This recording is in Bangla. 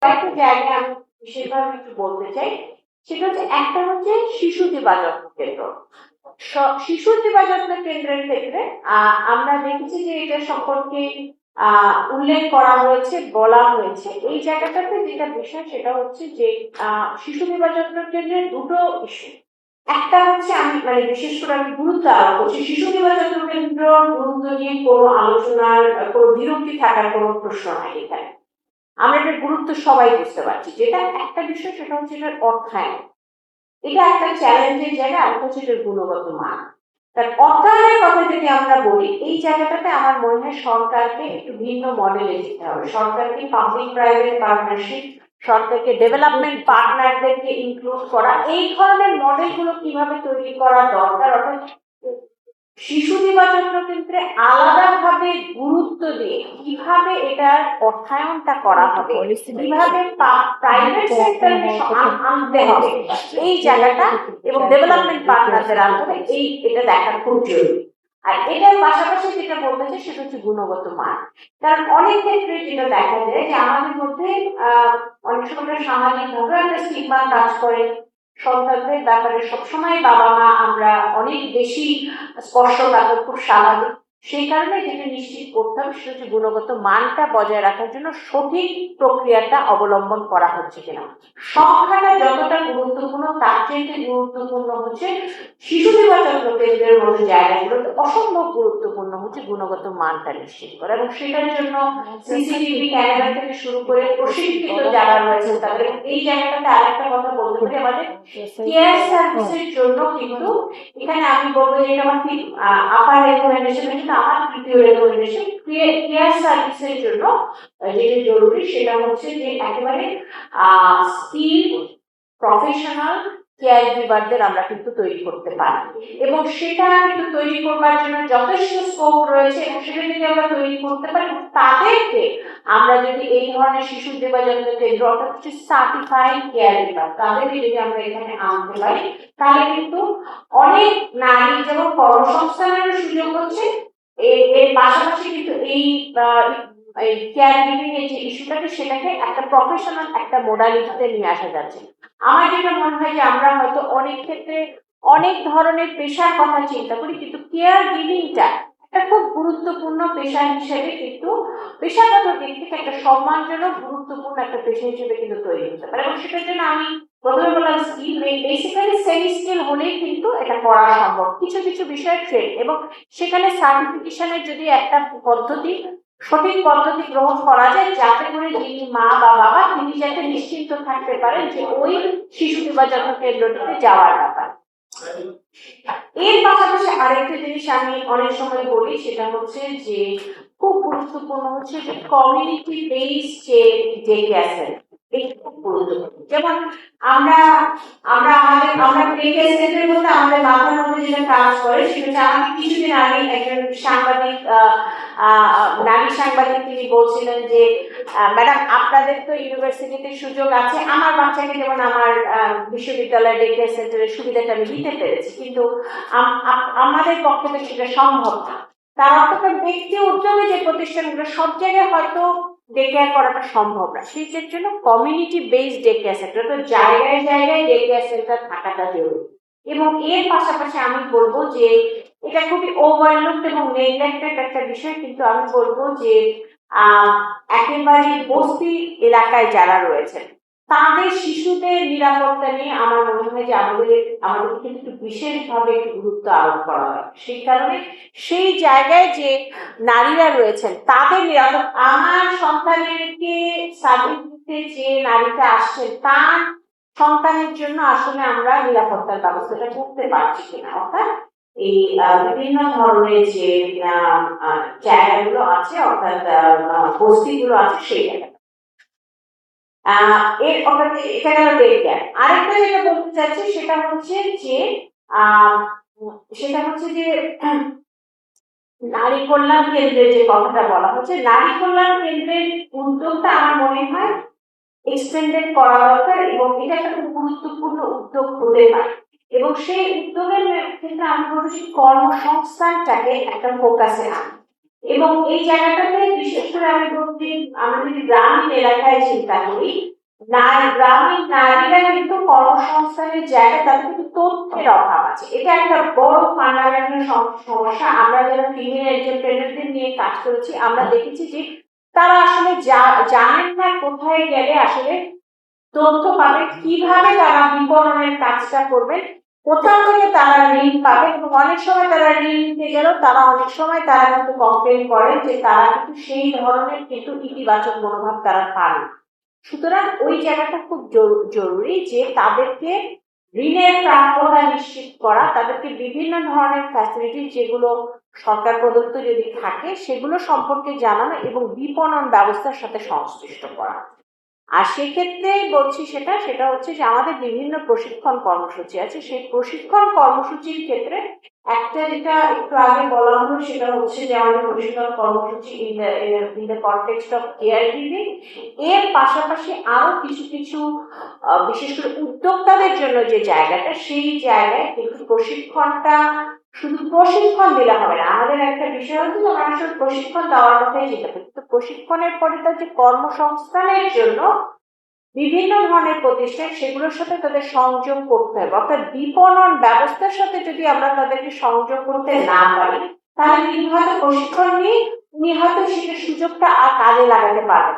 কয়েকটা জায়গায় আমি বিশেষভাবে একটু বলতে চাই। সেটা হচ্ছে একটা হচ্ছে শিশু দিবা যত্ন কেন্দ্র। শিশু দিবা যত্ন কেন্দ্রের ক্ষেত্রে আমরা দেখেছি যে এটা সম্পর্কে উল্লেখ করা হয়েছে, বলা হয়েছে। এই জায়গাটাতে যেটা বিষয় সেটা হচ্ছে যে শিশু দিবা যত্ন কেন্দ্রের দুটো ইস্যু। একটা হচ্ছে আমি বিশেষ করে আমি গুরুত্ব আরোপ করছি, শিশু দিবা যত্ন কেন্দ্র গুরুত্ব নিয়ে কোনো আলোচনার কোনো বিরক্তি থাকার কোনো প্রশ্ন নাই এখানে। আমরা এটার গুরুত্ব সবাই বুঝতে পারছি। যেটা একটা বিষয় সেটা হচ্ছে এটার অর্থায়ন। এটা একটা চ্যালেঞ্জের জায়গা, আর হচ্ছে এটার গুণগত মান। তার অর্থায়নের কথা যদি আমরা বলি, এই জায়গাটাতে আমার মনে হয় সরকারকে একটু ভিন্ন মডেলে যেতে হবে। সরকারকে পাবলিক প্রাইভেট পার্টনারশিপ, সরকারকে ডেভেলপমেন্ট পার্টনারদেরকে ইনক্লুড করা, এই ধরনের মডেলগুলো কিভাবে তৈরি করা দরকার। অর্থাৎ শিশু দিবা যত্ন কেন্দ্রে আলাদাভাবে গুরুত্ব দিয়ে কিভাবে এটার অর্থায়নটা করা হবে, কিভাবে প্রাইভেট সেক্টরকে আনতে হবে এই জায়গাটা, এবং ডেভেলপমেন্ট পার্টনারদের আনতে হবে, এটা দেখার খুব জরুরি। আর এটার পাশাপাশি যেটা বলতে চাই সেটা হচ্ছে গুণগত মান। কারণ অনেক ক্ষেত্রে যেটা দেখা যায় যে আমাদের মধ্যে অনেক সময় সামাজিক ভাবে একটা স্টিগমা কাজ করে। সন্তানদের ব্যাপারে সবসময় বাবা মা আমরা অনেক বেশি স্পর্শকাতর, খুব স্বাভাবিক। সেই কারণে যেটা নিশ্চিত করতে হবে সেটা হচ্ছে গুণগত মানটা বজায় রাখার জন্য সঠিক প্রক্রিয়াটা অবলম্বন করা হচ্ছে কিনা। সংখ্যাটা যতটা গুরুত্বপূর্ণ তার চেয়ে গুরুত্বপূর্ণ হচ্ছে শিশু দিবা যত্ন কেন্দ্রের মতো জায়গাগুলোতে অসম্ভব গুরুত্বপূর্ণ হচ্ছে গুণগত মানটা নিশ্চিত করা, এবং সেটার জন্য সিসিটিভি ক্যামেরা থেকে শুরু করে প্রশিক্ষিত যারা রয়েছেন তাদের। এই জায়গাটাতে আরেকটা কথা বলতে পারি, আমাদের কেয়ার সার্ভিসের জন্য কিন্তু এখানে আমি বলবো যে এটা আমার ঠিক আপার রেকমেন্ডেশন, কিন্তু আমার তৃতীয় রেকমেন্ডেশন কেয়ার সার্ভিসের জন্য যেটা জরুরি সেটা হচ্ছে যে একেবারে স্কিল প্রফেশনাল কেয়ার গিভারদের আমরা কিন্তু তৈরি করতে পারি, এবং সেটা কিন্তু তৈরি করবার জন্য যথেষ্ট স্কোপ রয়েছে। এবং সেটা যদি আমরা তৈরি করতে পারি, তাদেরকে আমরা যদি এই ধরনের শিশু দিবা যত্ন কেন্দ্র অর্থাৎ হচ্ছে সার্টিফাইড কেয়ার গিভার তাদেরকে যদি আমরা এখানে আনতে পারি, তাহলে কিন্তু অনেক নারী যেমন কর্মসংস্থানের সুযোগ হচ্ছে, এর পাশাপাশি কিন্তু এই কেয়ার গিভিং এর যে ইস্যুটাকে সেটাকে একটা প্রফেশনাল একটা মোডালিটিতে নিয়ে আসা যাচ্ছে। আমার যেটা মনে হয় যে আমরা হয়তো অনেক ক্ষেত্রে অনেক ধরনের পেশার কথা চিন্তা করি, কিন্তু কেয়ার গিভিংটা একটা খুব গুরুত্বপূর্ণ পেশা হিসেবে কিন্তু পেশাগত দিক থেকে একটা সম্মানজনক গুরুত্বপূর্ণ একটা পেশা হিসেবে কিন্তু তৈরি হতে পারে। এবং সেটার জন্য আমি প্রথমে বললাম স্কিল, বেসিক্যালি সেমি স্কিল হলেই কিন্তু এটা করা সম্ভব। কিছু কিছু বিষয়ে ট্রেন, এবং সেখানে সার্টিফিকেশনের যদি একটা পদ্ধতি, সঠিক পদ্ধতি গ্রহণ করা যায়, যাতে করে যিনি মা বা বাবা তিনি যাতে নিশ্চিন্ত থাকতে পারেন যে ওই শিশু দিবা যত্ন কেন্দ্রটিতে যাওয়ার ব্যাপার। এর পাশাপাশি আরেকটা জিনিস আমি অনেক সময় বলি, সেটা হচ্ছে যে খুব গুরুত্বপূর্ণ হচ্ছে যে কমিউনিটি বেসড যে ডে কেয়ার সেন্টার। যেমন আমরা আমরা আমাদের আমরা ডে কেয়ার সেন্টারের মধ্যে আমাদের মাথার মধ্যে যেটা কাজ করে সেটা হচ্ছে, আমাকে কিছুদিন আগে একজন সাংবাদিক নারী সাংবাদিক তিনি বলছিলেন যে ম্যাডাম আপনাদের তো ইউনিভার্সিটিতে সুযোগ আছে, আমার বাচ্চাকে যেমন আমার বিশ্ববিদ্যালয় ডে কেয়ার সেন্টারের সুবিধাটা আমি দিতে পেরেছি, কিন্তু আমাদের পক্ষে তো সেটা সম্ভব না। তার অর্থ ব্যক্তি উদ্যোগে যে প্রতিষ্ঠানগুলো সব জায়গায় হয়তো ডে কেয়ার করাটা সম্ভব না। সেই জন্য community based day care centre, তো জায়গায় জায়গায় ডে কেয়ার সেন্টার থাকাটা জরুরি। এবং এর পাশাপাশি আমি বলবো যে এটা খুবই ওভারলুকড এবং নেগলেক্টেড একটা বিষয়, কিন্তু আমি বলবো যে একেবারে বস্তি এলাকায় যারা রয়েছেন তাদের শিশুদের নিরাপত্তা নিয়ে আমার মনে হয় যে আমাদের কিন্তু বিশেষভাবে একটু গুরুত্ব আরোপ করা হয়। সেই কারণে সেই জায়গায় যে নারীরা রয়েছেন তাদের নিরাপত্তা, আমার সন্তানেরকে সার্টিফিকেট যে নারীটা আসছেন তার সন্তানের জন্য আসলে আমরা নিরাপত্তার ব্যবস্থাটা করতে পারছি কিনা, অর্থাৎ এই বিভিন্ন ধরনের যে জায়গাগুলো আছে অর্থাৎ বস্তিগুলো আছে সেই জায়গা। এটা গেল ডে কেয়ার। আরেকটা যেটা বলতে চাচ্ছি সেটা হচ্ছে যে নারী কল্যাণ কেন্দ্রের যে কথাটা বলা হচ্ছে, নারী কল্যাণ কেন্দ্রের উদ্যোগটা আমার মনে হয় এক্সটেন্ডেড করা দরকার, এবং এটা একটা খুব গুরুত্বপূর্ণ উদ্যোগ হতে পারে। এবং সেই উদ্যোগের ক্ষেত্রে আমি বলছি কর্মসংস্থানটাকে একটা ফোকাসে আনা। এবং এই জায়গাটাতে বিশেষ করে আমি বলছি, আমরা যদি গ্রামীণ এলাকায় চিন্তা করি, গ্রামীণ নারীরা কিন্তু কর্মসংস্থানের জায়গায় তাদের কিন্তু তথ্যের অভাব আছে। এটা একটা বড় ফান্ডামেন্টাল সমস্যা। আমরা যারা ফিমেল এন্টারপ্রেনারদের নিয়ে কাজ করেছি, আমরা দেখেছি যে তারা আসলে জানেন না কোথায় গেলে আসলে তথ্য পাবে, কিভাবে তারা বিপণনের কাজটা করবেন, কোথাও থেকে তারা ঋণ পাবে। এবং অনেক সময় তারা ঋণ নিতে গেলেও তারা অনেক সময় তারা কিন্তু কমপ্লেন করেন যে তারা কিন্তু সেই ধরনের কিন্তু ইতিবাচক মনোভাব তারা পান। সুতরাং ওই জায়গাটা খুব জরুরি যে তাদেরকে ঋণের প্রাপ্যতা নিশ্চিত করা, তাদেরকে বিভিন্ন ধরনের ফ্যাসিলিটি যেগুলো সরকার প্রদত্ত যদি থাকে সেগুলো সম্পর্কে জানানো এবং বিপণন ব্যবস্থার সাথে সংশ্লিষ্ট করা। আর সেক্ষেত্রে বলছি সেটা হচ্ছে যে আমাদের বিভিন্ন প্রশিক্ষণ কর্মসূচি আছে। সেই প্রশিক্ষণ কর্মসূচির ক্ষেত্রে একটা যেটা একটু আগে বলা হলো সেটা হচ্ছে যে আমাদের প্রশিক্ষণ কর্মসূচি in the context of care giving, এর পাশাপাশি আরো কিছু কিছু বিশেষ করে উদ্যোক্তাদের জন্য যে জায়গাটা, সেই জায়গায় কিন্তু প্রশিক্ষণটা শুধু প্রশিক্ষণ দিলে হবে না। আমাদের একটা বিষয় হচ্ছে যে আমরা আসলে প্রশিক্ষণ দেওয়ার কথাই চিন্তা করি, কিন্তু প্রশিক্ষণের পরে তার যে কর্মসংস্থানের জন্য বিভিন্ন ধরনের প্রতিষ্ঠান, সেগুলোর সাথে তাদের সংযোগ করতে হবে। অর্থাৎ বিপণন ব্যবস্থার সাথে যদি আমরা তাদেরকে সংযোগ করতে না পারি, তাহলে তিনি হয়তো প্রশিক্ষণ নিয়ে উনি হয়তো সেটা সুযোগটা আর কাজে লাগাতে পারবেন।